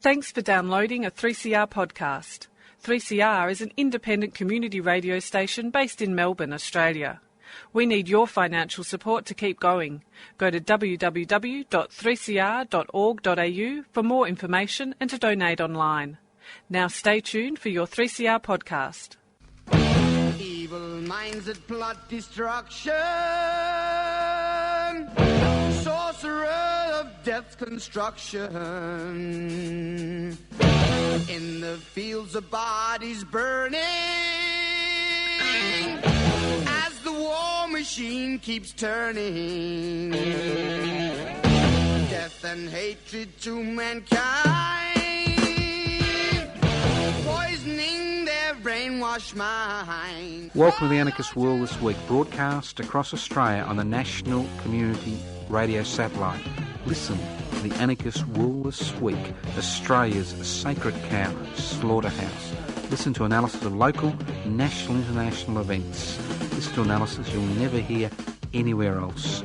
Thanks for downloading a 3CR podcast. 3CR is an independent community radio station based in Melbourne, Australia. We need your financial support to keep going. Go to www.3cr.org.au for more information and to donate online. Now stay tuned for your 3CR podcast. Evil minds that plot destruction, sorcerer of death's construction, in the fields of bodies burning, as the war machine keeps turning, death and hatred to mankind, poisoning their brainwashed mind. Welcome to the Anarchist World This Week, broadcast across Australia on the National Community Radio Satellite. Listen to the Anarchist World This Week, Australia's sacred cow slaughterhouse. Listen to analysis of local, national, international events. Listen to analysis you'll never hear anywhere else.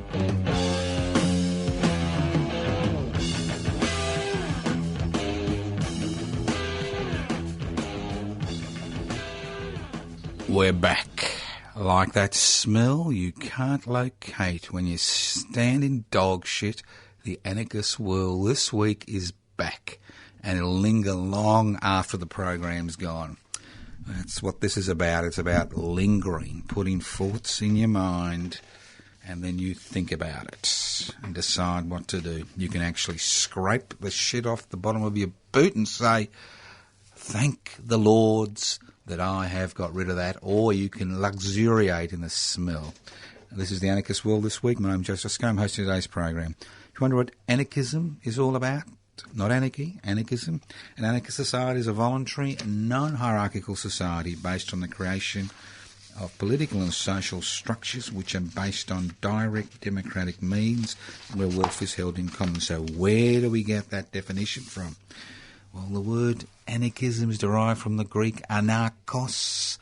We're back. Like that smell you can't locate when you stand in dog shit, the Anarchist World This Week is back, and it'll linger long after the program's gone. That's what this is about. It's about lingering, putting thoughts in your mind, and then you think about it and decide what to do. You can actually scrape the shit off the bottom of your boot and say, thank the Lords that I have got rid of that, or you can luxuriate in the smell. This is the Anarchist World This Week. My name's Joseph Scott. I'm hosting today's program. You wonder what anarchism is all about? Not anarchy, anarchism. An anarchist society is a voluntary, non-hierarchical society based on the creation of political and social structures which are based on direct democratic means where wealth is held in common. So where do we get that definition from? Well, the word anarchism is derived from the Greek anarchos,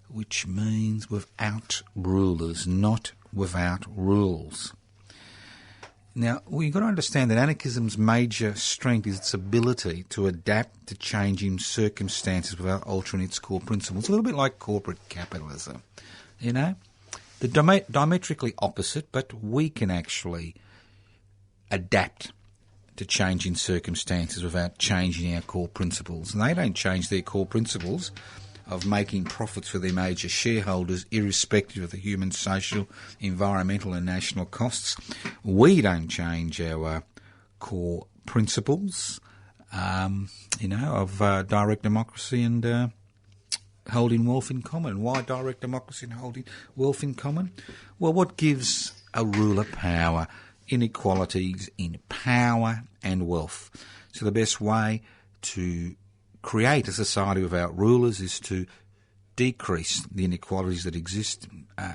which means without rulers, not without rules. Now, you've got to understand that anarchism's major strength is its ability to adapt to changing circumstances without altering its core principles. It's a little bit like corporate capitalism, you know? They're diametrically opposite, but we can actually adapt to changing circumstances without changing our core principles. And they don't change their core principles of making profits for their major shareholders irrespective of the human, social, environmental and national costs. We don't change our core principles, of direct democracy and holding wealth in common. Why direct democracy and holding wealth in common? Well, what gives a ruler power? Inequalities in power and wealth. So the best way to create a society without rulers is to decrease the inequalities that exist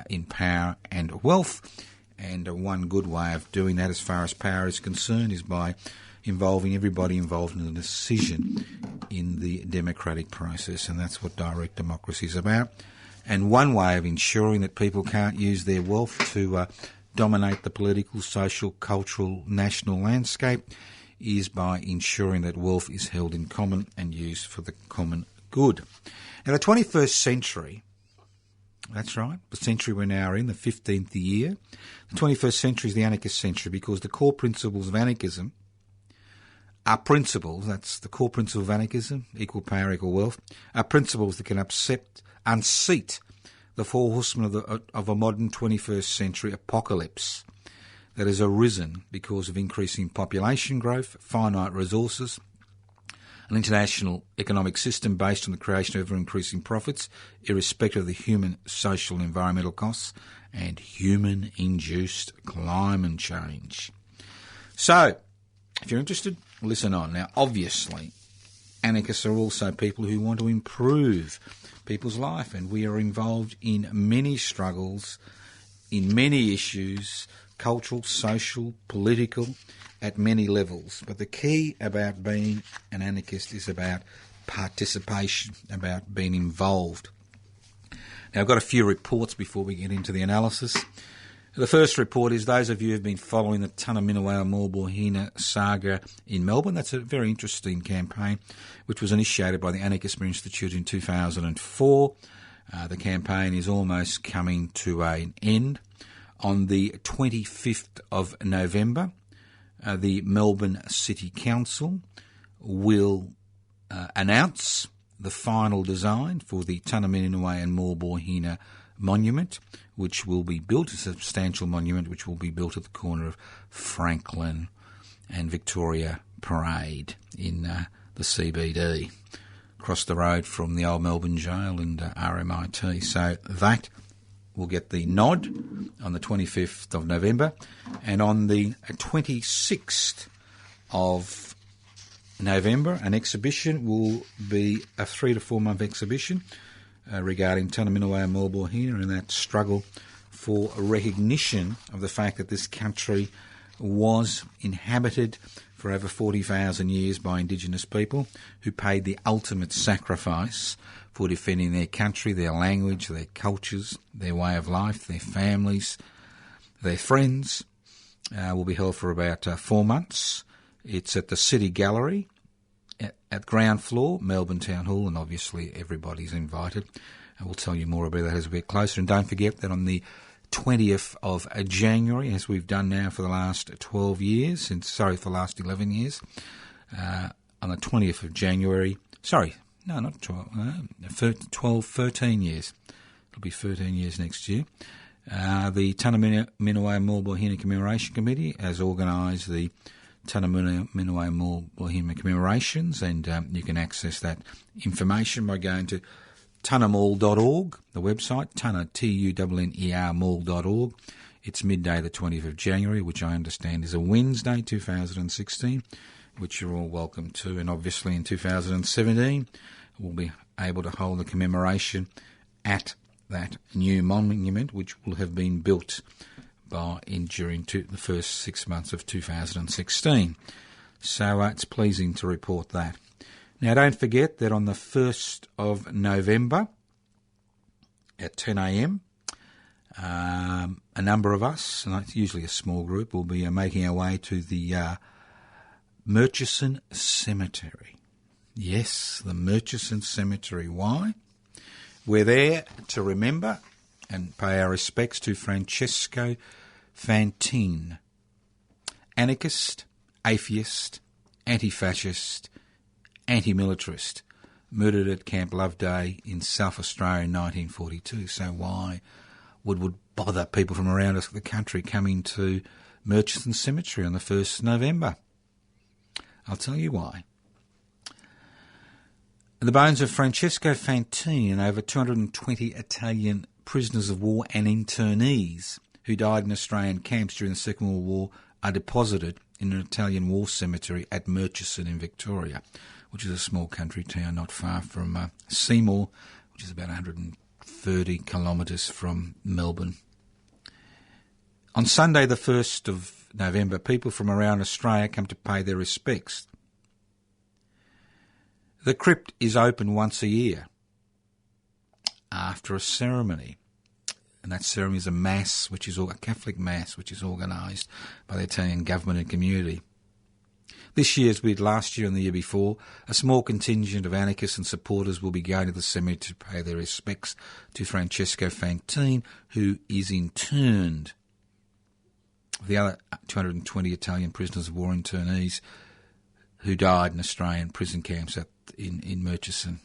in power and wealth. And one good way of doing that as far as power is concerned is by involving everybody involved in the decision in the democratic process. And that's what direct democracy is about. And one way of ensuring that people can't use their wealth to dominate the political, social, cultural, national landscape is by ensuring that wealth is held in common and used for the common good. Now, the 21st century, that's right, the century we're now in, the 15th year, the 21st century is the anarchist century because the core principles of anarchism are principles, that's the core principle of anarchism, equal power, equal wealth, are principles that can unseat the four horsemen of a modern 21st century apocalypse that has arisen because of increasing population growth, finite resources, an international economic system based on the creation of ever-increasing profits, irrespective of the human, social and environmental costs, and human-induced climate change. So, if you're interested, listen on. Now, obviously, anarchists are also people who want to improve people's life, and we are involved in many struggles, in many issues, cultural, social, political, at many levels. But the key about being an anarchist is about participation, about being involved. Now, I've got a few reports before we get into the analysis. The first report is those of you who have been following the Tunnerminnerwait Maulboyheenner saga in Melbourne. That's a very interesting campaign, which was initiated by the Anarchist Institute in 2004. The campaign is almost coming to an end. On the 25th of November, the Melbourne City Council will announce the final design for the Tunnerminnerwait and Maulboyheenner monument, which will be built, a substantial monument which will be built at the corner of Franklin and Victoria Parade in the CBD, across the road from the old Melbourne Jail and RMIT. So that will get the nod on the 25th of November. And on the 26th of November, an exhibition will be a 3 to 4 month exhibition regarding Tunnerminnerwait and Maulboyheenner and that struggle for recognition of the fact that this country was inhabited for over 40,000 years by Indigenous people who paid the ultimate sacrifice for defending their country, their language, their cultures, their way of life, their families, their friends. Will be held for about 4 months. It's at the City Gallery at ground floor, Melbourne Town Hall, and obviously everybody's invited. And we'll tell you more about that as we get closer. And don't forget that on the 20th of January, as we've done now for the last 12 years, for the last 11 years, on the 20th of January, not 12, 13 years. It'll be 13 years next year. The Tunnerminnerwait and Maulboyheenner Commemoration Committee has organised the Tunnerminnerwait and Maulboyheenner commemorations, and you can access that information by going to tunnermall.org, the website, Tunner, Tunner mall.org. It's midday the 20th of January, which I understand is a Wednesday, 2016, which you're all welcome to. And obviously in 2017, we'll be able to hold a commemoration at that new monument, which will have been built during the first 6 months of 2016. So it's pleasing to report that. Now, don't forget that on the 1st of November at 10 a.m, a number of us, and it's usually a small group, will be making our way to the Murchison Cemetery. Yes, the Murchison Cemetery. Why? We're there to remember and pay our respects to Francesco Fantine, anarchist, atheist, anti-fascist, anti-militarist, murdered at Camp Loveday in South Australia in 1942. So why would bother people from around the country coming to Murchison Cemetery on the 1st of November? I'll tell you why. The bones of Francesco Fantine and over 220 Italian prisoners of war and internees who died in Australian camps during the Second World War are deposited in an Italian war cemetery at Murchison in Victoria, which is a small country town not far from Seymour, which is about 130 kilometres from Melbourne. On Sunday the 1st of November, people from around Australia come to pay their respects. The crypt is open once a year after a ceremony. And that ceremony is a mass, which is a Catholic mass, which is organised by the Italian government and community. This year, as we did last year and the year before, a small contingent of anarchists and supporters will be going to the cemetery to pay their respects to Francesco Fantine, who is interned. The other 220 Italian prisoners of war internees who died in Australian prison camps in Murchison.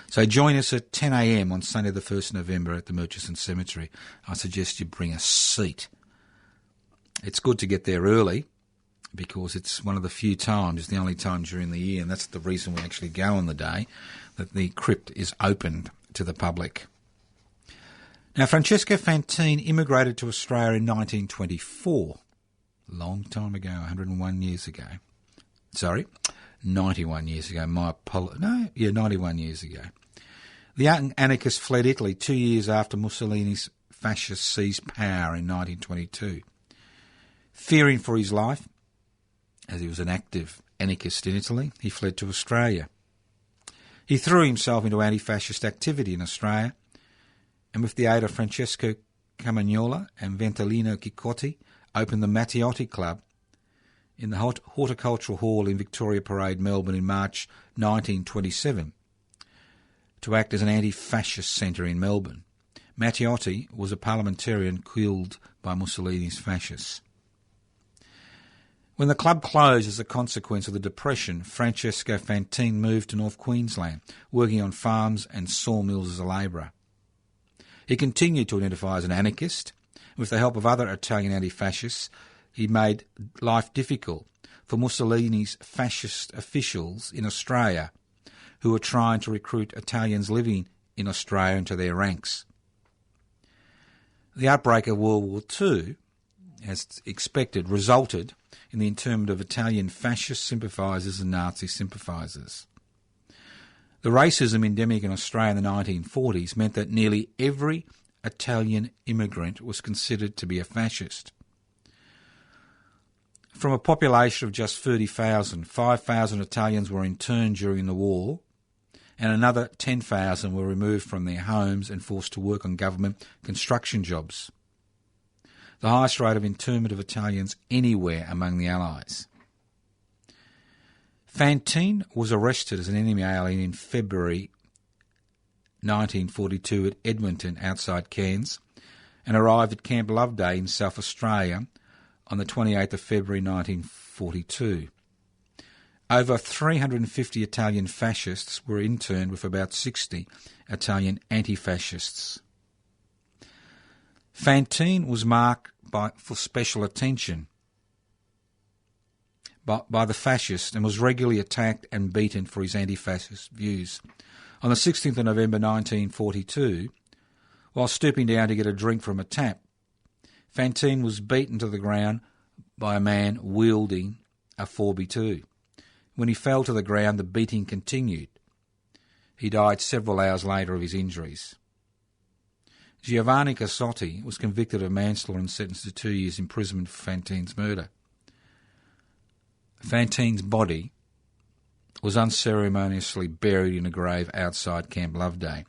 So join us at 10 a.m. on Sunday the 1st of November at the Murchison Cemetery. I suggest you bring a seat. It's good to get there early because it's one of the few times, it's the only time during the year, and that's the reason we actually go on the day, that the crypt is opened to the public. Now, Francesco Fantine immigrated to Australia in 1924, a long time ago, 101 years ago. 91 years ago. 91 years ago. The anarchist fled Italy 2 years after Mussolini's fascists seized power in 1922. Fearing for his life, as he was an active anarchist in Italy, he fled to Australia. He threw himself into anti-fascist activity in Australia, and with the aid of Francesco Camagnola and Ventolino Chicotti opened the Matteotti Club in the Horticultural Hall in Victoria Parade, Melbourne in March 1927 to act as an anti-fascist centre in Melbourne. Matteotti was a parliamentarian killed by Mussolini's fascists. When the club closed as a consequence of the Depression, Francesco Fantine moved to North Queensland, working on farms and sawmills as a labourer. He continued to identify as an anarchist. With the help of other Italian anti-fascists, he made life difficult for Mussolini's fascist officials in Australia who were trying to recruit Italians living in Australia into their ranks. The outbreak of World War II, as expected, resulted in the internment of Italian fascist sympathisers and Nazi sympathisers. The racism endemic in Australia in the 1940s meant that nearly every Italian immigrant was considered to be a fascist. From a population of just 30,000, 5,000 Italians were interned during the war, and another 10,000 were removed from their homes and forced to work on government construction jobs. The highest rate of internment of Italians anywhere among the Allies. Fantine was arrested as an enemy alien in February 1942 at Edmonton outside Cairns and arrived at Camp Loveday in South Australia on the 28th of February 1942. Over 350 Italian fascists were interned with about 60 Italian anti-fascists. Fantine was marked for special attention by the fascists and was regularly attacked and beaten for his anti-fascist views. On the 16th of November 1942, while stooping down to get a drink from a tap, Fantine was beaten to the ground by a man wielding a 4x2. When he fell to the ground, the beating continued. He died several hours later of his injuries. Giovanni Cassotti was convicted of manslaughter and sentenced to 2 years imprisonment for Fantine's murder. Fantine's body was unceremoniously buried in a grave outside Camp Loveday.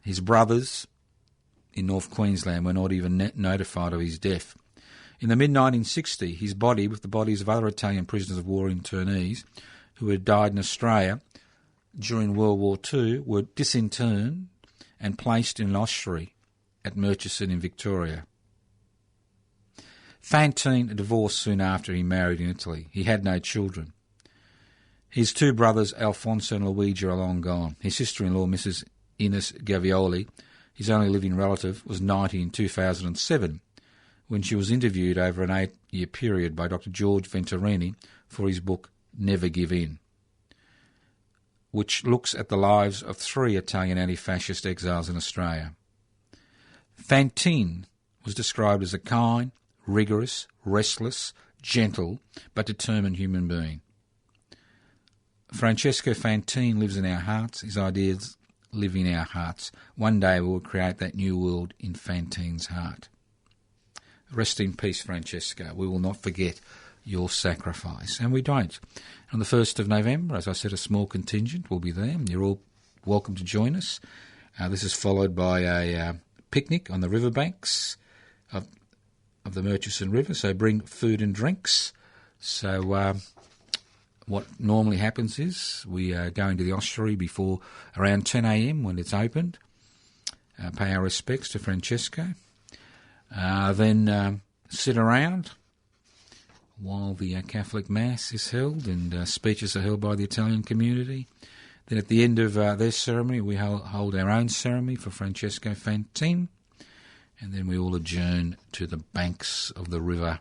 His brothers in North Queensland were not even notified of his death. In the mid-1960s, his body, with the bodies of other Italian prisoners of war internees who had died in Australia during World War II, were disinterred and placed in an ossuary at Murchison in Victoria. Fantine divorced soon after he married in Italy. He had no children. His two brothers, Alfonso and Luigi, are long gone. His sister-in-law, Mrs. Ines Gavioli, his only living relative, was 90 in 2007 when she was interviewed over an 8-year period by Dr. George Venturini for his book Never Give In, which looks at the lives of 3 Italian anti-fascist exiles in Australia. Fantine was described as a kind, rigorous, restless, gentle, but determined human being. Francesco Fantine lives in our hearts. His ideas live in our hearts. One day we will create that new world in Fantine's heart. Rest in peace, Francesco. We will not forget your sacrifice, and we don't. On the 1st of November, as I said, a small contingent will be there. You're all welcome to join us. This is followed by a picnic on the riverbanks of the Murchison River, so bring food and drinks. So what normally happens is we go into the ossuary before around 10 a.m. when it's opened, pay our respects to Francesco, then sit around while the Catholic Mass is held and speeches are held by the Italian community. Then at the end of their ceremony, we hold our own ceremony for Francesco Fantine, and then we all adjourn to the banks of the river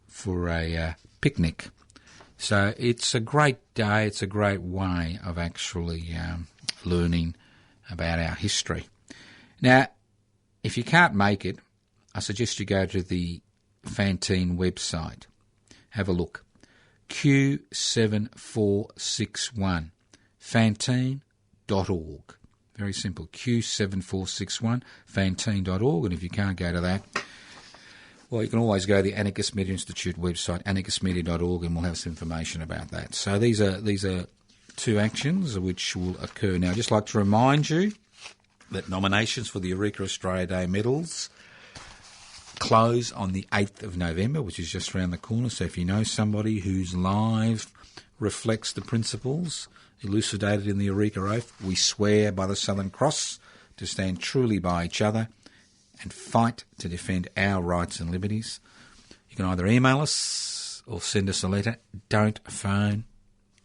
for a picnic. So it's a great day, it's a great way of actually learning about our history. Now, if you can't make it, I suggest you go to the Fantine website. Have a look. Q7461, fantine.org. Very simple, Q7461, fantine.org. And if you can't go to that, well, you can always go to the Anarchist Media Institute website, anarchistmedia.org, and we'll have some information about that. So these are 2 actions which will occur now. I'd just like to remind you that nominations for the Eureka Australia Day medals close on the 8th of November, which is just around the corner. So if you know somebody whose life reflects the principles elucidated in the Eureka Oath, we swear by the Southern Cross to stand truly by each other and fight to defend our rights and liberties. You can either email us or send us a letter. Don't phone.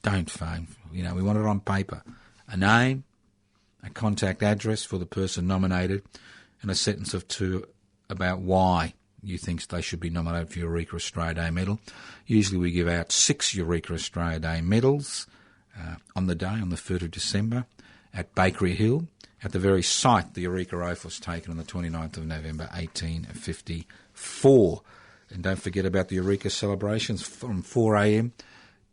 Don't phone. You know, we want it on paper. A name, a contact address for the person nominated, and a sentence of two about why you think they should be nominated for Eureka Australia Day medal. Usually we give out 6 Eureka Australia Day medals on the day, on the 3rd of December, at Bakery Hill, at the very site the Eureka Oath was taken on the 29th of November 1854. And don't forget about the Eureka celebrations from 4 a.m.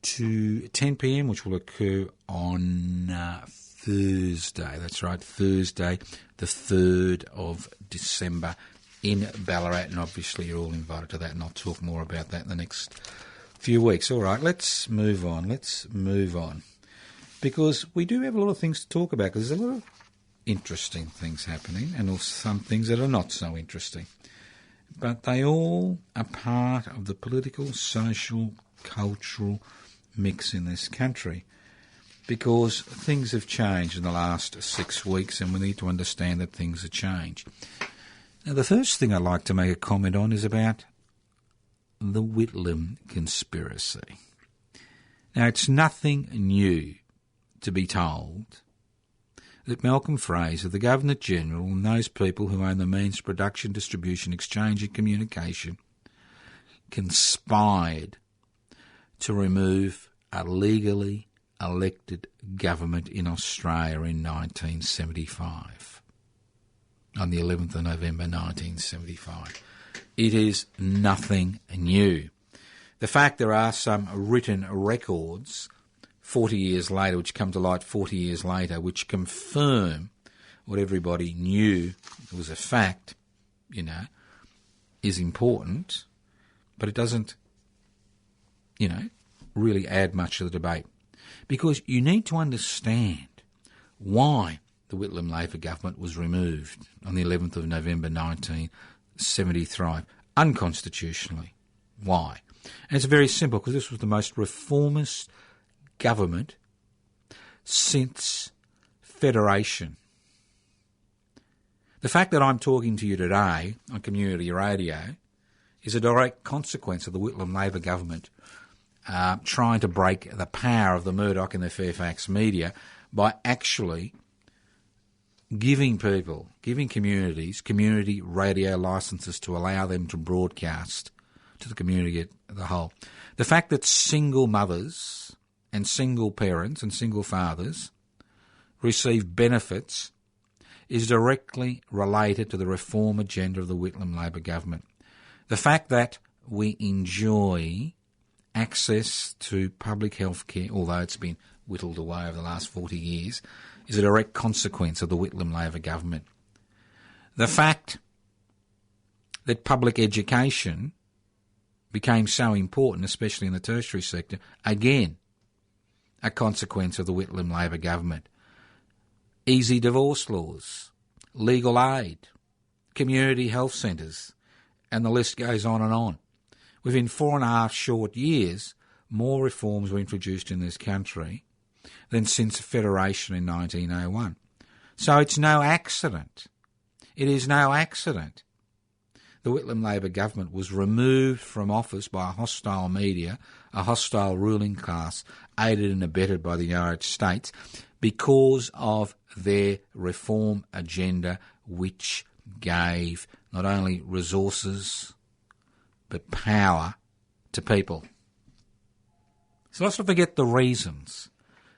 to 10 p.m, which will occur on Thursday. That's right, Thursday, the 3rd of December in Ballarat. And obviously you're all invited to that, and I'll talk more about that in the next few weeks. All right, let's move on. Because we do have a lot of things to talk about, because there's a lot of interesting things happening and also some things that are not so interesting. But they all are part of the political, social, cultural mix in this country, because things have changed in the last 6 weeks and we need to understand that things have changed. Now, the first thing I'd like to make a comment on is about the Whitlam conspiracy. Now, it's nothing new to be told that Malcolm Fraser, the Governor-General, and those people who own the means of production, distribution, exchange and communication conspired to remove a legally elected government in Australia in 1975, on the 11th of November 1975. It is nothing new. The fact there are some written records 40 years later, which come to light 40 years later, which confirm what everybody knew was a fact, you know, is important, but it doesn't, you know, really add much to the debate. Because you need to understand why the Whitlam Labor government was removed on the 11th of November 1973, unconstitutionally. Why? And it's very simple, because this was the most reformist government since Federation. The fact that I'm talking to you today on community radio is a direct consequence of the Whitlam Labor government trying to break the power of the Murdoch and the Fairfax media by actually giving people, giving communities, community radio licences to allow them to broadcast to the community as a whole. The fact that single mothers and single parents and single fathers receive benefits is directly related to the reform agenda of the Whitlam Labor government. The fact that we enjoy access to public health care, although it's been whittled away over the last 40 years, is a direct consequence of the Whitlam Labor government. The fact that public education became so important, especially in the tertiary sector, again, a consequence of the Whitlam Labor government. Easy divorce laws, legal aid, community health centres, and the list goes on and on. Within 4.5 short years, more reforms were introduced in this country than since Federation in 1901. So it's no accident. It is no accident. The Whitlam Labor government was removed from office by a hostile media, a hostile ruling class, aided and abetted by the United States, because of their reform agenda, which gave not only resources but power to people. So let's not forget the reasons.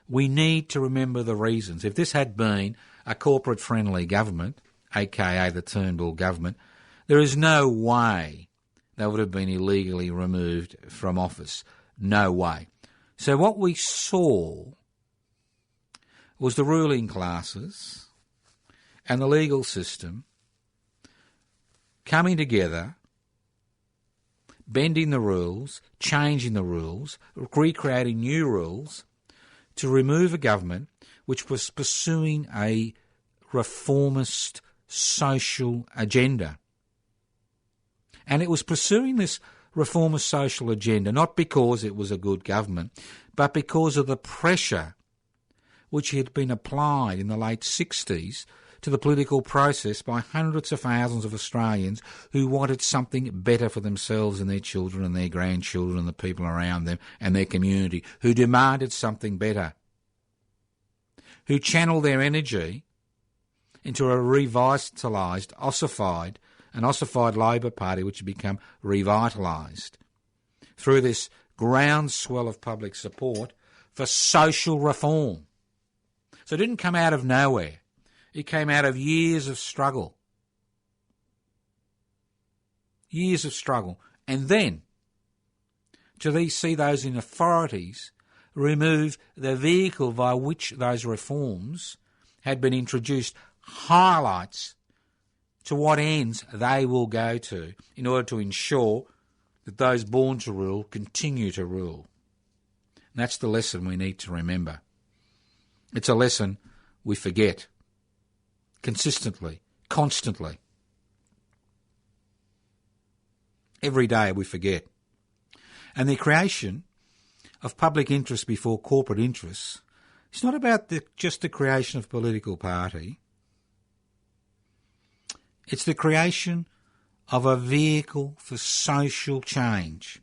We need to remember the reasons. If this had been a corporate-friendly government, aka the Turnbull government, there is no way they would have been illegally removed from office. No way. So what we saw was the ruling classes and the legal system coming together, bending the rules, changing the rules, recreating new rules to remove a government which was pursuing a reformist social agenda. And it was pursuing this reformist social agenda not because it was a good government, but because of the pressure which had been applied in the late 60s to the political process by hundreds of thousands of Australians who wanted something better for themselves and their children and their grandchildren and the people around them and their community, who demanded something better, who channeled their energy into a revitalised, ossified Labor Party which had become revitalised through this groundswell of public support for social reform. So it didn't come out of nowhere. It came out of years of struggle. Years of struggle. And then, to see those in authorities remove the vehicle by which those reforms had been introduced, highlights to what ends they will go to in order to ensure that those born to rule continue to rule. And that's the lesson we need to remember. It's a lesson we forget consistently, constantly. Every day we forget. And the creation of public interest before corporate interests is not about just the creation of a political party. It's the creation of a vehicle for social change,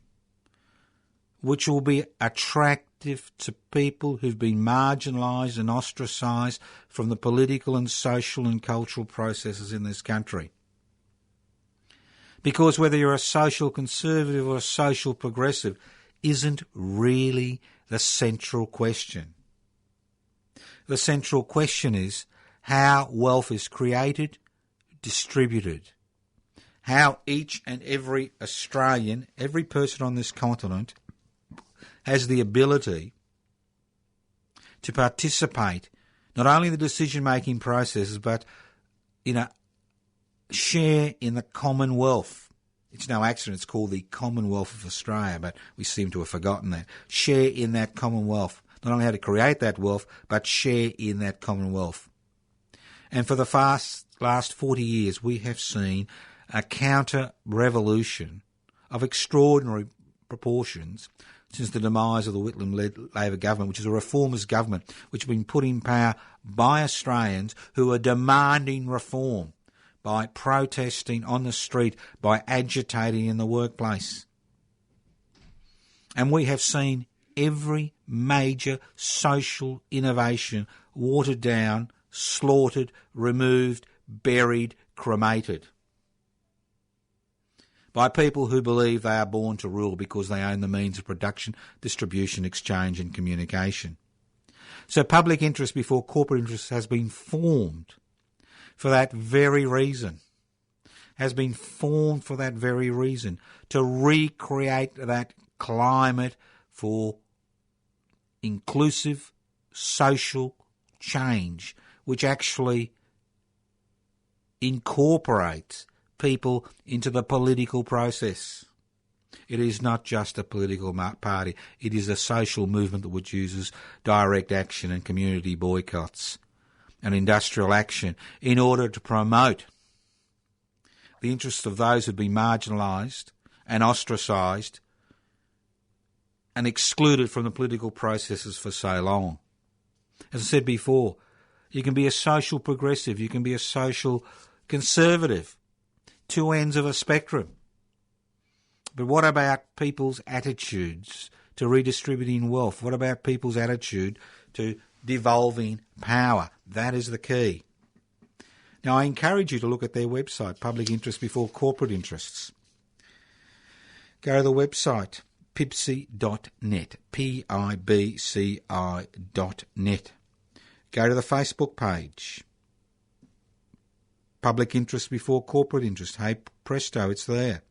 which will be attractive to people who've been marginalised and ostracised from the political and social and cultural processes in this country. Because whether you're a social conservative or a social progressive isn't really the central question. The central question is how wealth is created, distributed, how each and every Australian, every person on this continent, has the ability to participate not only in the decision-making processes but share in the Commonwealth. It's no accident it's called the Commonwealth of Australia, but we seem to have forgotten that. Share in that Commonwealth. Not only how to create that wealth, but share in that Commonwealth. And for the last 40 years, we have seen a counter-revolution of extraordinary proportions since the demise of the Whitlam-led Labor government, which is a reformist government which has been put in power by Australians who are demanding reform, by protesting on the street, by agitating in the workplace. And we have seen every major social innovation watered down, slaughtered, removed, buried, cremated by people who believe they are born to rule because they own the means of production, distribution, exchange and communication. So public interest before corporate interest has been formed for that very reason, to recreate that climate for inclusive social change, which actually incorporates people into the political process. It is not just a political party. It is a social movement which uses direct action and community boycotts and industrial action in order to promote the interests of those who have been marginalised and ostracised and excluded from the political processes for so long. As I said before, you can be a social progressive, you can be a social conservative, two ends of a spectrum. But what about people's attitudes to redistributing wealth? What about people's attitude to devolving power? That is the key. Now, I encourage you to look at their website, Public Interest Before Corporate Interests. Go to the website, pibci.net, pibci.net. Go to the Facebook page, Public Interest Before Corporate Interest. Hey, presto, it's there.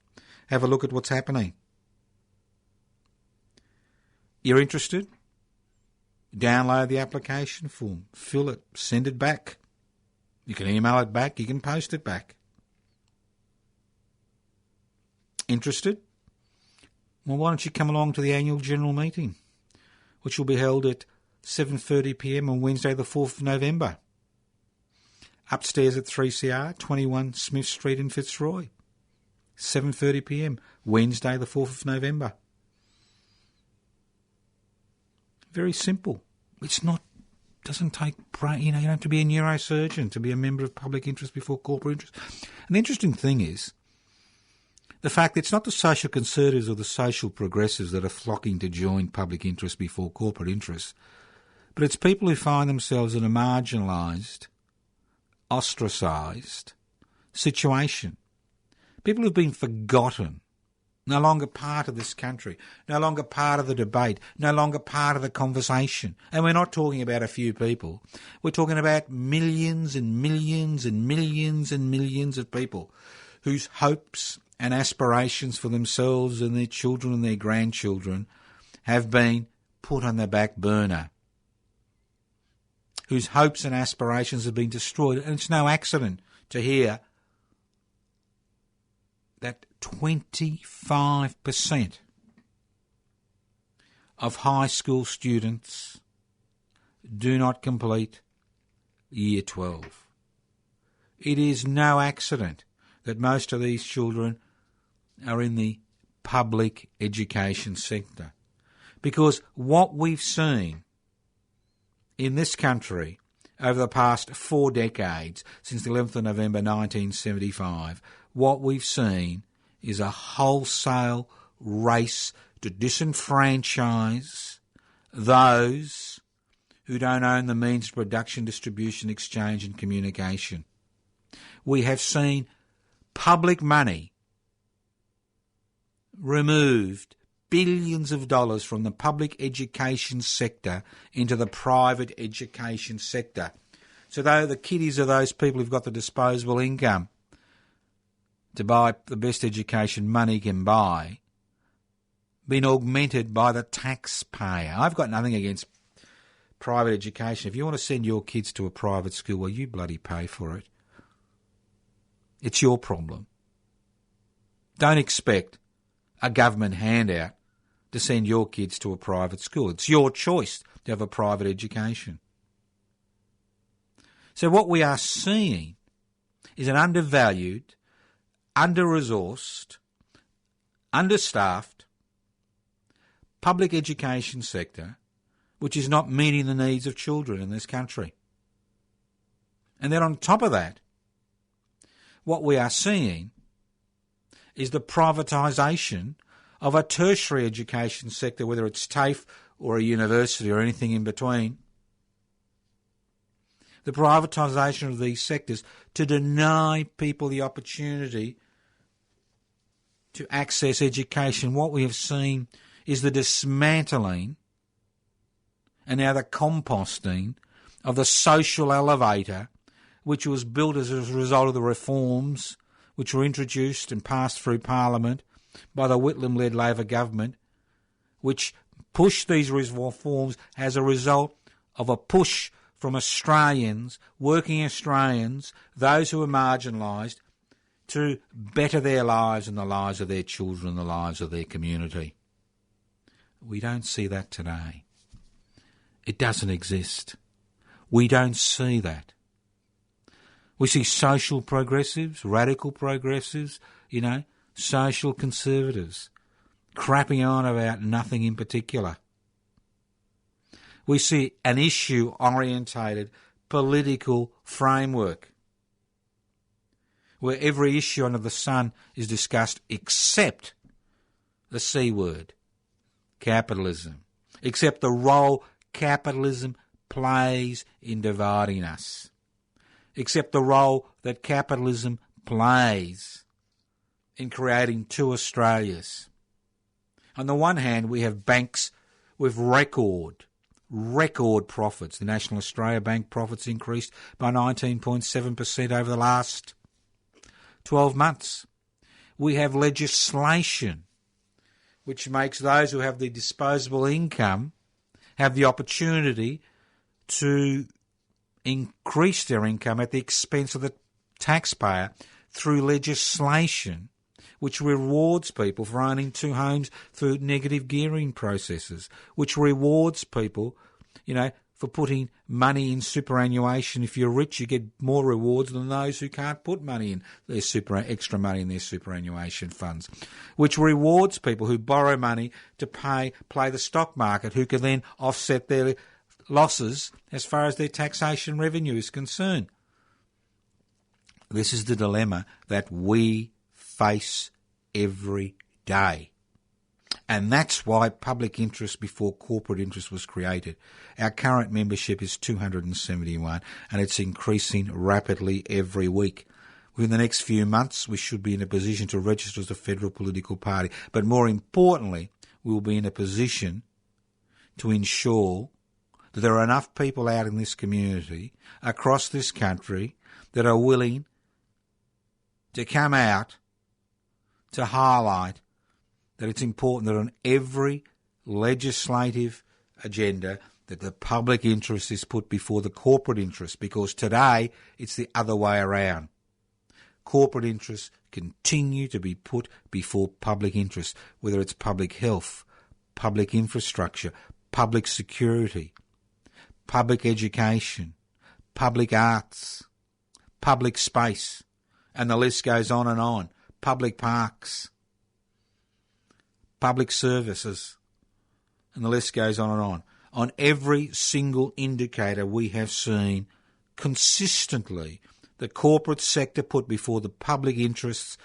Have a look at what's happening. You're interested? Download the application form, fill it, send it back. You can email it back, you can post it back. Interested? Well, why don't you come along to the annual general meeting, which will be held at 7:30 p.m. on Wednesday the 4th of November. upstairs at 3CR, 21 Smith Street in Fitzroy. 7:30pm, Wednesday the 4th of November. Very simple. Doesn't take brain, you don't have to be a neurosurgeon to be a member of public interest before corporate interest. And the interesting thing is the fact that it's not the social conservatives or the social progressives that are flocking to join public interest before corporate interest, but it's people who find themselves in a marginalised, ostracised situation. People who've been forgotten, no longer part of this country, no longer part of the debate, no longer part of the conversation. And we're not talking about a few people. We're talking about millions and millions and millions and millions of people whose hopes and aspirations for themselves and their children and their grandchildren have been put on the back burner, whose hopes and aspirations have been destroyed. And it's no accident to hear that 25% of high school students do not complete Year 12. It is no accident that most of these children are in the public education sector, because what we've seen in this country over the past 4 decades, since the 11th of November 1975, what we've seen is a wholesale race to disenfranchise those who don't own the means of production, distribution, exchange and communication. We have seen public money removed, billions of dollars from the public education sector into the private education sector. So though the kiddies are those people who've got the disposable income to buy the best education money can buy, been augmented by the taxpayer. I've got nothing against private education. If you want to send your kids to a private school, well, you bloody pay for it. It's your problem. Don't expect a government handout to send your kids to a private school. It's your choice to have a private education. So what we are seeing is an undervalued, under-resourced, understaffed public education sector which is not meeting the needs of children in this country. And then on top of that, what we are seeing is the privatisation of a tertiary education sector, whether it's TAFE or a university or anything in between. The privatisation of these sectors to deny people the opportunity to access education. What we have seen is the dismantling and now the composting of the social elevator, which was built as a result of the reforms which were introduced and passed through Parliament by the Whitlam-led Labor government, which pushed these reforms as a result of a push from Australians, working Australians, those who are marginalised, to better their lives and the lives of their children and the lives of their community. We don't see that today. It doesn't exist. We don't see that. We see social progressives, radical progressives, social conservatives, crapping on about nothing in particular. We see an issue-orientated political framework where every issue under the sun is discussed except the C word, capitalism, except the role capitalism plays in dividing us, except the role that capitalism plays in creating two Australias. On the one hand, we have banks with record profits. The National Australia Bank profits increased by 19.7% over the last 12 months. We have legislation which makes those who have the disposable income have the opportunity to increase their income at the expense of the taxpayer through legislation which rewards people for owning two homes through negative gearing processes, which rewards people for putting money in superannuation. If you're rich, you get more rewards than those who can't put money in their extra money in their superannuation funds, which rewards people who borrow money to play the stock market, who can then offset their losses as far as their taxation revenue is concerned. This is the dilemma that we face every day. And that's why public interest before corporate interest was created. Our current membership is 271 and it's increasing rapidly every week. Within the next few months, we should be in a position to register as a federal political party. But more importantly, we will be in a position to ensure that there are enough people out in this community, across this country, that are willing to come out to highlight that it's important that on every legislative agenda that the public interest is put before the corporate interest, because today it's the other way around. Corporate interests continue to be put before public interest, whether it's public health, public infrastructure, public security, public education, public arts, public space, and the list goes on and on. Public parks, public services, and the list goes on and on. On every single indicator we have seen consistently the corporate sector put before the public interests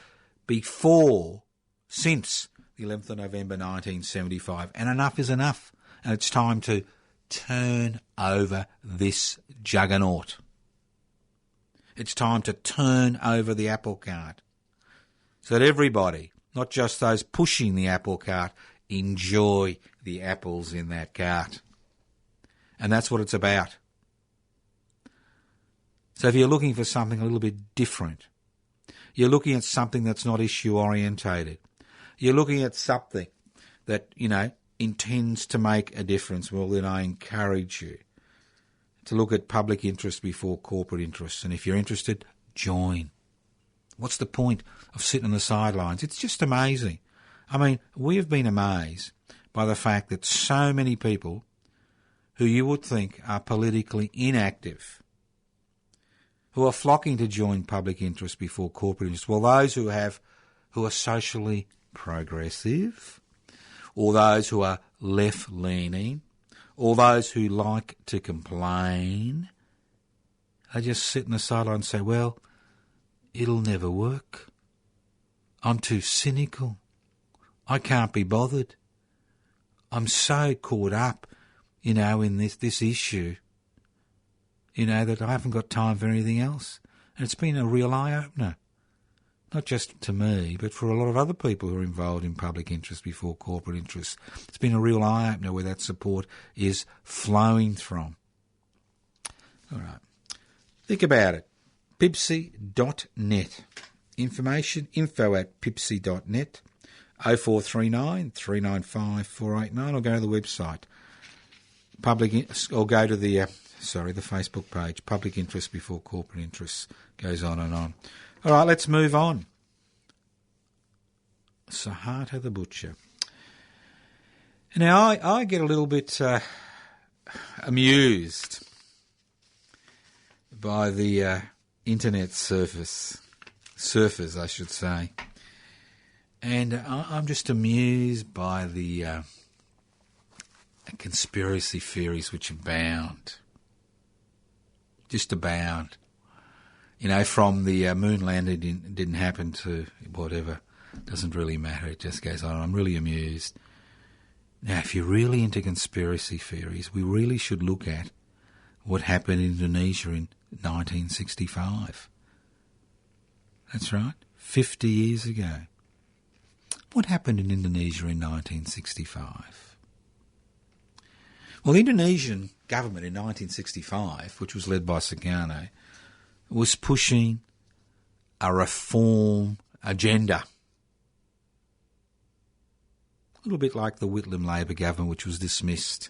since the 11th of November 1975. And enough is enough. And it's time to turn over this juggernaut. It's time to turn over the apple cart so that everybody, not just those pushing the apple cart, enjoy the apples in that cart. And that's what it's about. So if you're looking for something a little bit different, you're looking at something that's not issue-orientated, you're looking at something that, intends to make a difference, well, then I encourage you to look at public interest before corporate interests. And if you're interested, join. What's the point of sitting on the sidelines? It's just amazing. I mean, we have been amazed by the fact that so many people who you would think are politically inactive, who are flocking to join public interest before corporate interest, well, those who are socially progressive, or those who are left-leaning, or those who like to complain, they just sit on the sideline and say, well, it'll never work. I'm too cynical. I can't be bothered. I'm so caught up, in this issue, that I haven't got time for anything else. And it's been a real eye-opener. Not just to me, but for a lot of other people who are involved in public interest before corporate interests. It's been a real eye-opener where that support is flowing from. All right. Think about it. Pipsy.net. Info@pipsy.net. 0439 395 489, or go to the website. Or go to the Facebook page. Public interest before corporate interests goes on and on. All right, let's move on. Sahata the Butcher. Now, I get a little bit amused by the internet surfers, I should say. And I'm just amused by the conspiracy theories which abound. Just abound. From the moon landing didn't happen to whatever. Doesn't really matter. It just goes on. I'm really amused. Now, if you're really into conspiracy theories, we really should look at what happened in Indonesia in 1965. That's right, 50 years ago. What happened in Indonesia in 1965? Well, the Indonesian government in 1965, which was led by Sukarno, was pushing a reform agenda. A little bit like the Whitlam Labor government, which was dismissed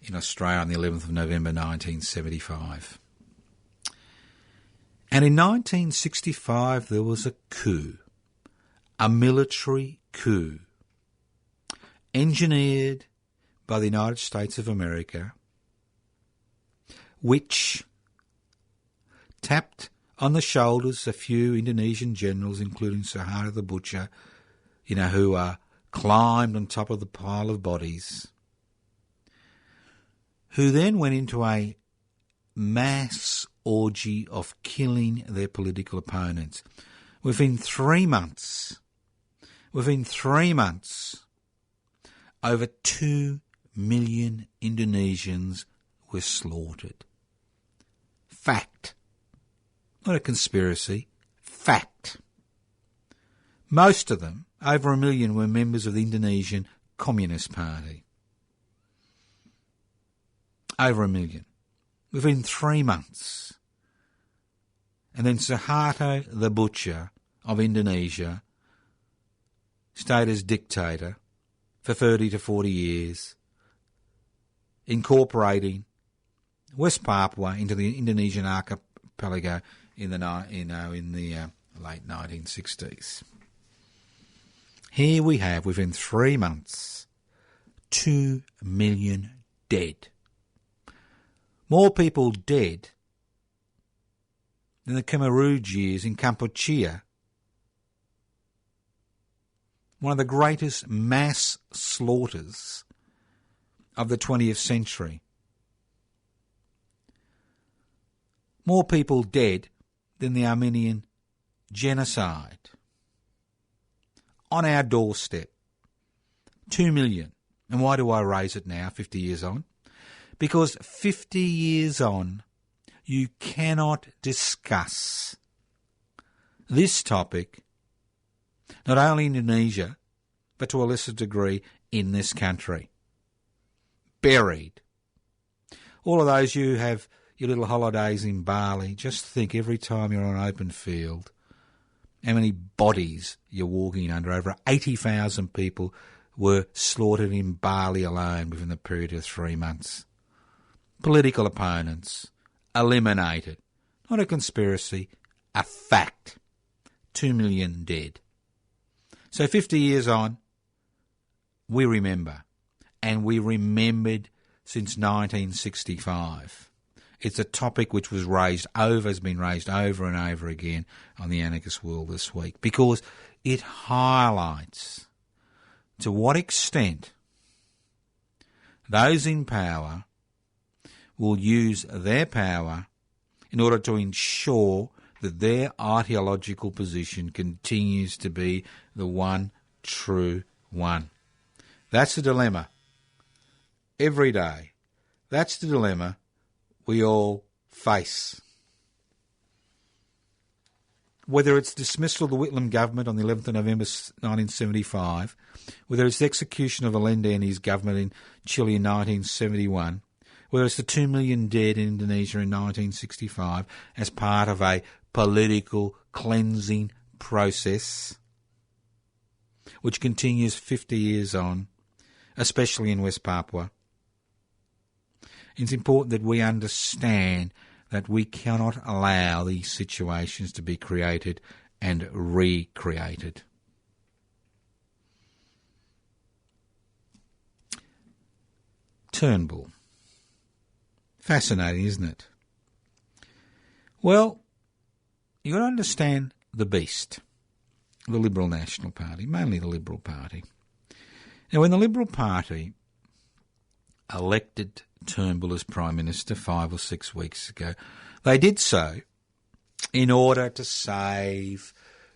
in Australia on the 11th of November 1975. And in 1965 there was a coup, a military coup, engineered by the United States of America which tapped on the shoulders a few Indonesian generals, including Suharto the Butcher, who climbed on top of the pile of bodies, who then went into a mass orgy of killing their political opponents. Within 3 months, over 2 million Indonesians were slaughtered. Fact. Not a conspiracy. Fact. Most of them, over 1 million, were members of the Indonesian Communist Party. Over 1 million. Within 3 months. And then Suharto the Butcher of Indonesia stayed as dictator for 30 to 40 years, incorporating West Papua into the Indonesian archipelago in the late 1960s. Here we have, within 3 months, 2 million dead. More people dead than the Khmer Rouge years in Kampuchea, one of the greatest mass slaughters of the 20th century. More people dead than the Armenian genocide. On our doorstep. 2 million. And why do I raise it now, 50 years on? Because 50 years on, you cannot discuss this topic, not only in Indonesia, but to a lesser degree in this country. Buried. All of those you have your little holidays in Bali, just think every time you're on an open field, how many bodies you're walking under. Over 80,000 people were slaughtered in Bali alone within the period of 3 months. Political opponents eliminated. Not a conspiracy, a fact. 2 million dead. So 50 years on, we remember. And we remembered since 1965. It's a topic which has been raised over and over again on the Anarchist World this week, because it highlights to what extent those in power will use their power in order to ensure that their ideological position continues to be the one true one. That's the dilemma. Every day. That's the dilemma we all face. Whether it's dismissal of the Whitlam government on the 11th of November 1975, whether it's the execution of Allende and his government in Chile in 1971, whether it's the 2 million dead in Indonesia in 1965 as part of a political cleansing process, which continues 50 years on, especially in West Papua. It's important that we understand that we cannot allow these situations to be created and recreated. Turnbull. Fascinating, isn't it? Well, you've got to understand the beast, the Liberal National Party, mainly the Liberal Party. Now, when the Liberal Party elected Turnbull as Prime Minister 5 or 6 weeks ago, they did so in order to save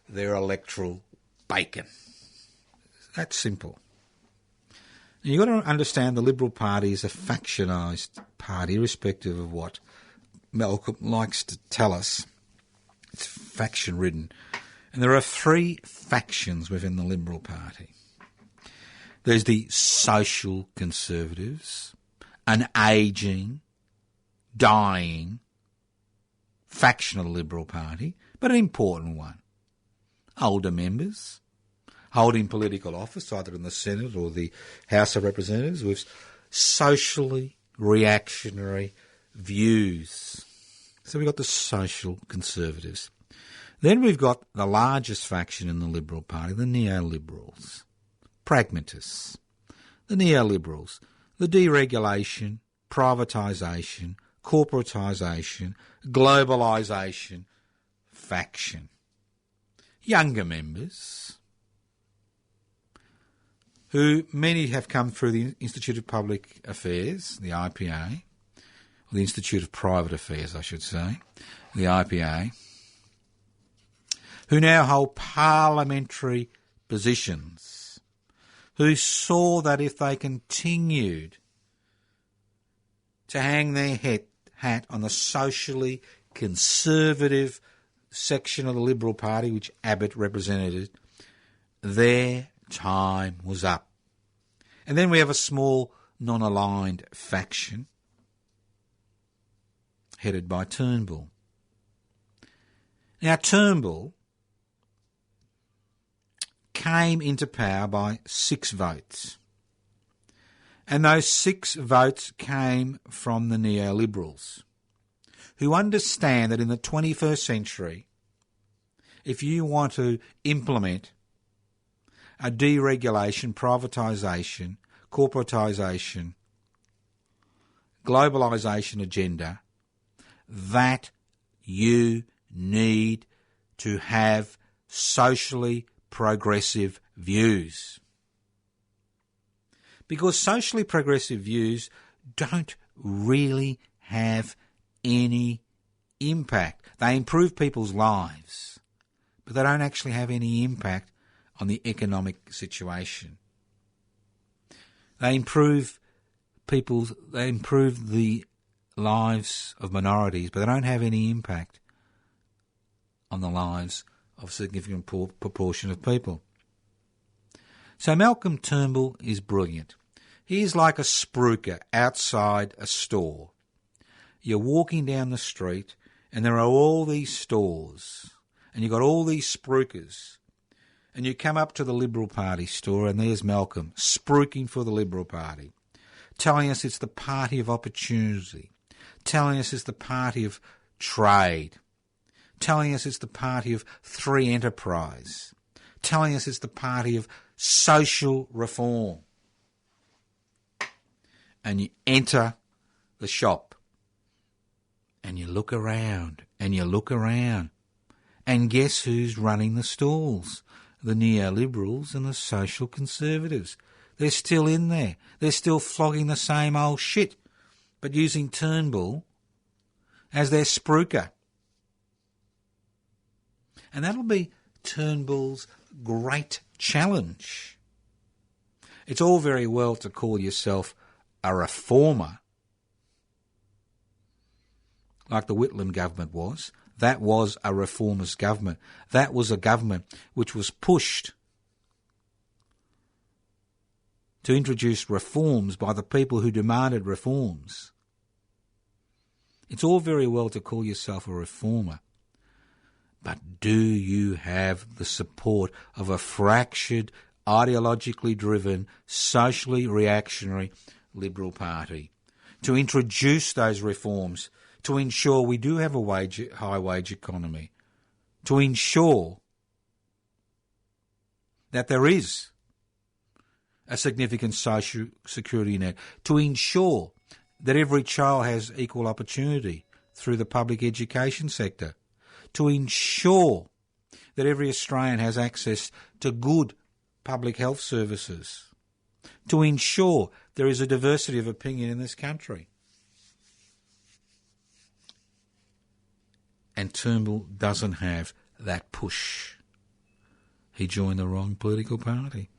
their electoral bacon. That's simple. You've got to understand the Liberal Party is a factionised party, irrespective of what Malcolm likes to tell us. It's faction-ridden. And there are 3 factions within the Liberal Party. There's the social conservatives, an ageing, dying faction of the Liberal Party, but an important one. Older members holding political office, either in the Senate or the House of Representatives, with socially reactionary views. So we've got the social conservatives. Then we've got the largest faction in the Liberal Party, the neoliberals, pragmatists, the neoliberals, the deregulation, privatisation, corporatisation, globalisation faction. Younger members, who many have come through the Institute of Public Affairs, the IPA, or the Institute of Private Affairs, I should say, the IPA, who now hold parliamentary positions, who saw that if they continued to hang their hat on the socially conservative section of the Liberal Party, which Abbott represented, their time was up. And then we have a small non-aligned faction headed by Turnbull. Now, Turnbull came into power by 6 votes. And those 6 votes came from the neoliberals, who understand that in the 21st century, if you want to implement a deregulation, privatisation, corporatisation, globalisation agenda, that you need to have socially progressive views. Because socially progressive views don't really have any impact. They improve people's lives, but they don't actually have any impact on the economic situation. They improve the lives of minorities, but they don't have any impact on the lives of a significant proportion of people. So Malcolm Turnbull is brilliant. He's like a spruiker outside a store. You're walking down the street and there are all these stores and you've got all these spruikers, and you come up to the Liberal Party store and there's Malcolm spruiking for the Liberal Party, telling us it's the party of opportunity, telling us it's the party of trade, telling us it's the party of free enterprise, telling us it's the party of social reform. And you enter the shop and you look around and you look around, and guess who's running the stalls? The neoliberals and the social conservatives. They're still in there. They're still flogging the same old shit, but using Turnbull as their spruiker. And that'll be Turnbull's great challenge. It's all very well to call yourself a reformer, like the Whitlam government was. That was a reformist government. That was a government which was pushed to introduce reforms by the people who demanded reforms. It's all very well to call yourself a reformer, but do you have the support of a fractured, ideologically driven, socially reactionary Liberal Party to introduce those reforms, to ensure we do have a high wage economy, to ensure that there is a significant social security net, to ensure that every child has equal opportunity through the public education sector, to ensure that every Australian has access to good public health services, to ensure there is a diversity of opinion in this country. And Turnbull doesn't have that push. He joined the wrong political party.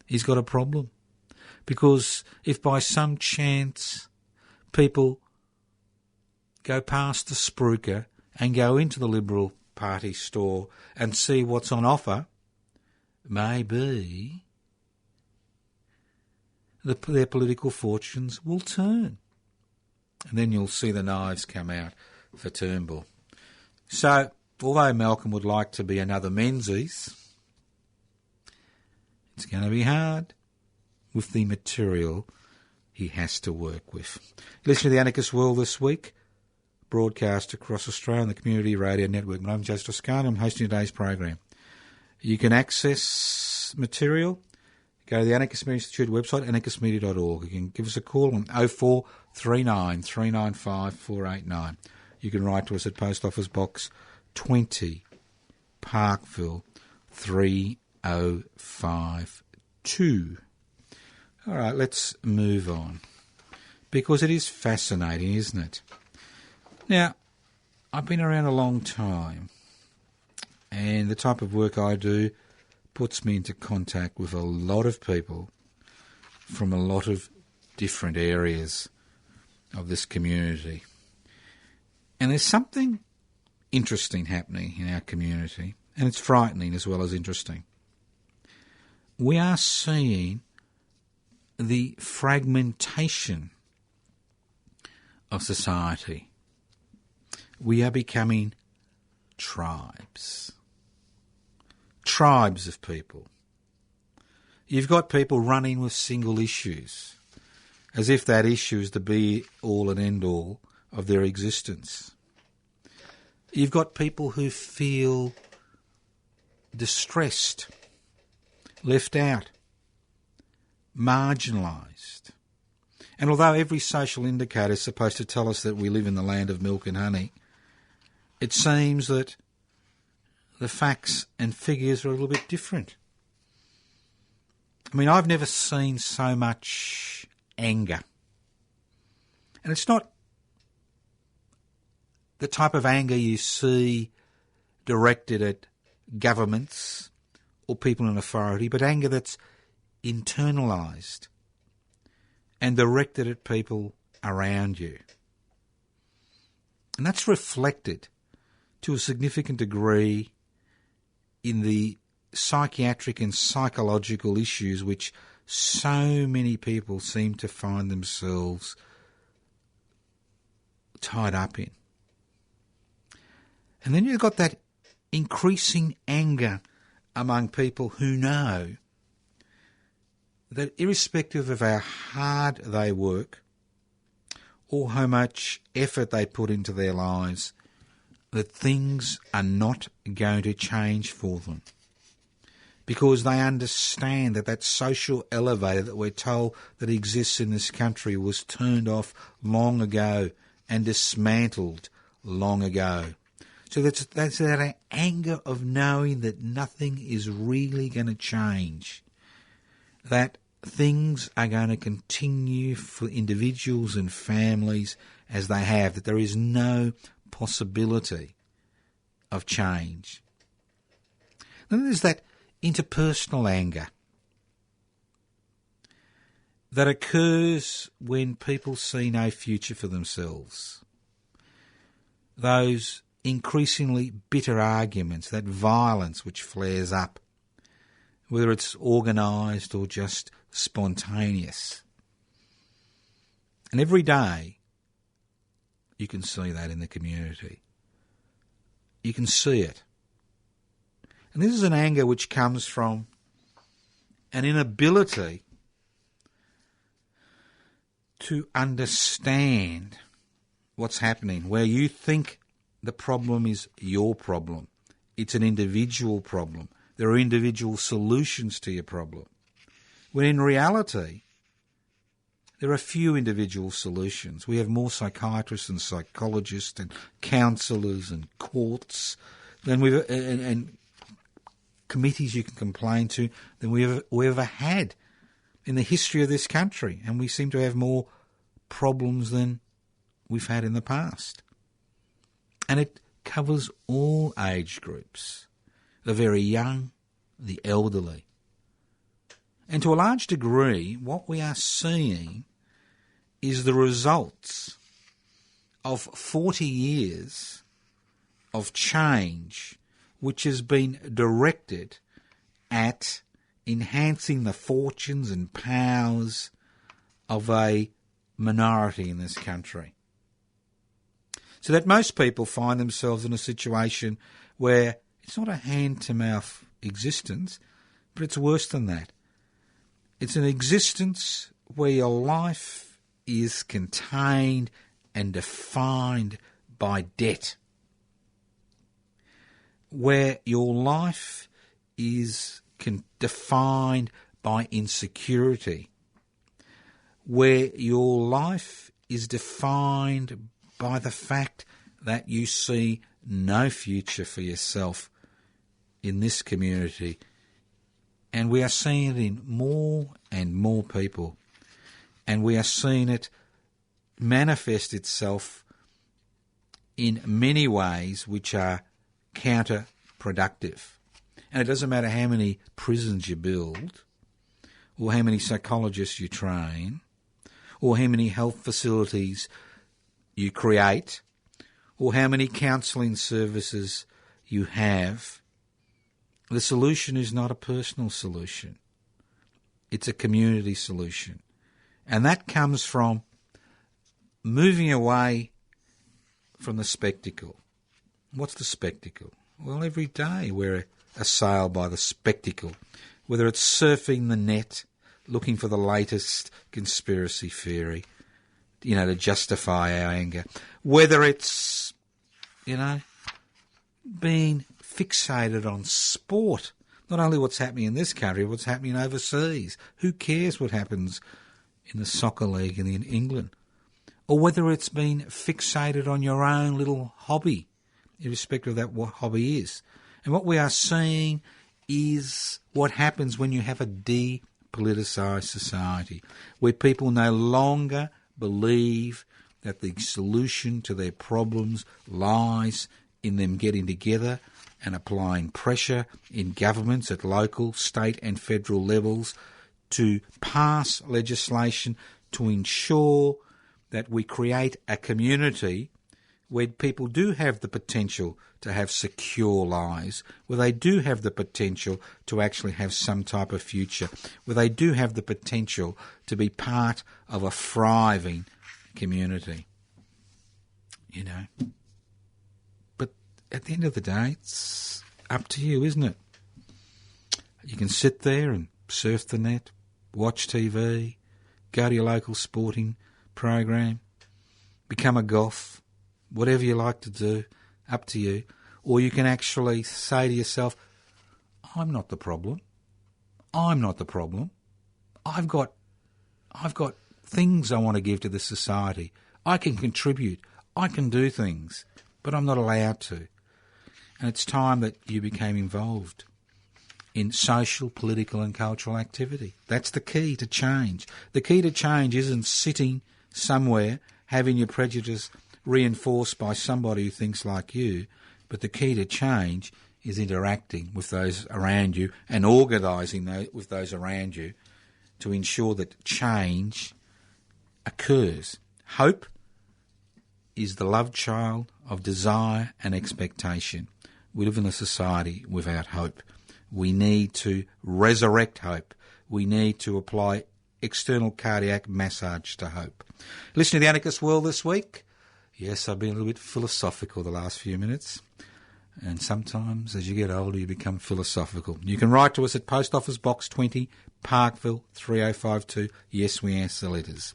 He's got a problem. Because if by some chance people go past the spruiker and go into the Liberal Party store and see what's on offer, maybe their political fortunes will turn. And then you'll see the knives come out for Turnbull. So, although Malcolm would like to be another Menzies, it's going to be hard with the material he has to work with. Listen to The Anarchist World this week, broadcast across Australia on the Community Radio Network. My name's Joseph Toscano. I'm hosting today's program. You can access material, go to the Anarchist Media Institute website, anarchistmedia.org. You can give us a call on 0439 395 489. You can write to us at Post Office Box 20, Parkville 3052. All right, let's move on, because it is fascinating, isn't it? Now, I've been around a long time, and the type of work I do puts me into contact with a lot of people from a lot of different areas of this community. And there's something interesting happening in our community, and it's frightening as well as interesting. We are seeing the fragmentation of society. We are becoming tribes. Tribes of people. You've got people running with single issues, as if that issue is the be-all and end-all of their existence. You've got people who feel distressed, left out, marginalised. And although every social indicator is supposed to tell us that we live in the land of milk and honey, it seems that the facts and figures are a little bit different. I mean, I've never seen so much anger. And it's not the type of anger you see directed at governments or people in authority, but anger that's internalised and directed at people around you. And that's reflected to a significant degree in the psychiatric and psychological issues which so many people seem to find themselves tied up in. And then you've got that increasing anger among people who know that irrespective of how hard they work or how much effort they put into their lives, that things are not going to change for them. Because they understand that that social elevator that we're told that exists in this country was turned off long ago and dismantled long ago. So that's that anger of knowing that nothing is really going to change, that things are going to continue for individuals and families as they have, that there is no possibility of change. Then there's that interpersonal anger that occurs when people see no future for themselves. Those increasingly bitter arguments, that violence which flares up, whether it's organised or just spontaneous. And every day you can see that in the community. You can see it. And this is an anger which comes from an inability to understand what's happening, where you think the problem is your problem. It's an individual problem. There are individual solutions to your problem. When in reality, there are few individual solutions. We have more psychiatrists and psychologists and counsellors and courts than and committees you can complain to than we ever had in the history of this country. And we seem to have more problems than we've had in the past. And it covers all age groups, the very young, the elderly. And to a large degree, what we are seeing is the results of 40 years of change which has been directed at enhancing the fortunes and powers of a minority in this country. So that most people find themselves in a situation where it's not a hand-to-mouth existence, but it's worse than that. It's an existence where your life is contained and defined by debt, where your life is defined by insecurity, where your life is defined by the fact that you see no future for yourself in this community. And we are seeing it in more and more people. And we are seeing it manifest itself in many ways which are counterproductive. And it doesn't matter how many prisons you build, or how many psychologists you train, or how many health facilities you create, or how many counselling services you have. The solution is not a personal solution. It's a community solution. And that comes from moving away from the spectacle. What's the spectacle? Well, every day we're assailed by the spectacle, whether it's surfing the net, looking for the latest conspiracy theory, to justify our anger, whether it's, being fixated on sport, not only what's happening in this country, but what's happening overseas. Who cares what happens in the soccer league in England? Or whether it's been fixated on your own little hobby, irrespective of that what hobby is. And what we are seeing is what happens when you have a depoliticised society, where people no longer believe that the solution to their problems lies in them getting together and applying pressure in governments at local, state and federal levels to pass legislation to ensure that we create a community where people do have the potential to have secure lives, where they do have the potential to actually have some type of future, where they do have the potential to be part of a thriving community. But at the end of the day, it's up to you, isn't it? You can sit there and surf the net, watch TV, go to your local sporting program, become a goth, whatever you like to do, up to you. Or you can actually say to yourself, I'm not the problem. I'm not the problem. I've got things I want to give to this society. I can contribute. I can do things, but I'm not allowed to. And it's time that you became involved in social, political and cultural activity. That's the key to change. The key to change isn't sitting somewhere having your prejudice reinforced by somebody who thinks like you, but the key to change is interacting with those around you and organising with those around you to ensure that change occurs. Hope is the love child of desire and expectation. We live in a society without hope. We need to resurrect hope. We need to apply external cardiac massage to hope. Listen to The Anarchist World this week. Yes, I've been a little bit philosophical the last few minutes. And sometimes, as you get older, you become philosophical. You can write to us at Post Office Box 20, Parkville 3052. Yes, we answer letters.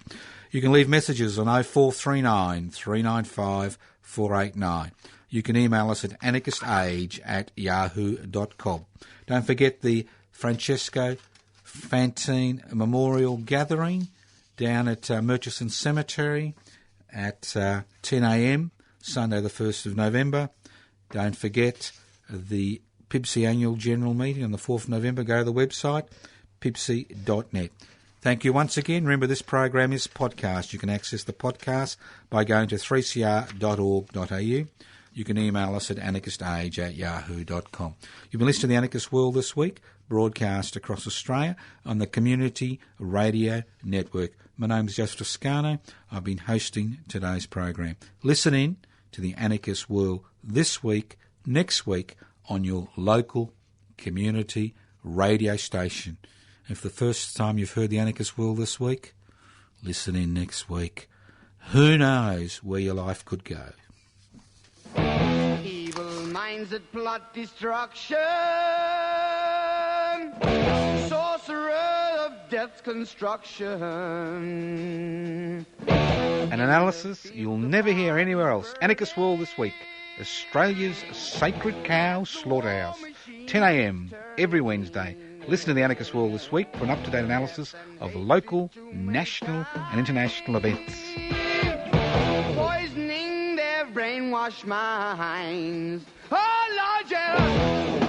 You can leave messages on 0439 395 489. You can email us at anarchistage@yahoo.com. Don't forget the Francesco Fantine Memorial Gathering down at Murchison Cemetery at 10 a.m, Sunday the 1st of November. Don't forget the PIBC Annual General Meeting on the 4th of November. Go to the website, pibc.net. Thank you once again. Remember, this program is podcast. You can access the podcast by going to 3cr.org.au. You can email us at anarchistage@yahoo.com. You've been listening to The Anarchist World this week, broadcast across Australia on the Community Radio Network. My name is Joseph Toscano. I've been hosting today's program. Listen in to The Anarchist World this week, next week, on your local community radio station. And for the first time you've heard The Anarchist World this week, listen in next week. Who knows where your life could go? Evil minds that plot destruction, sorcerer of death's construction. An analysis you'll never hear anywhere else. Anarchist World this week. Australia's Sacred Cow Slaughterhouse. 10 a.m. every Wednesday. Listen to the Anarchist World this week for an up-to-date analysis of local, national and international events. Poisoning their brainwashed minds. Oh, Lord, yeah.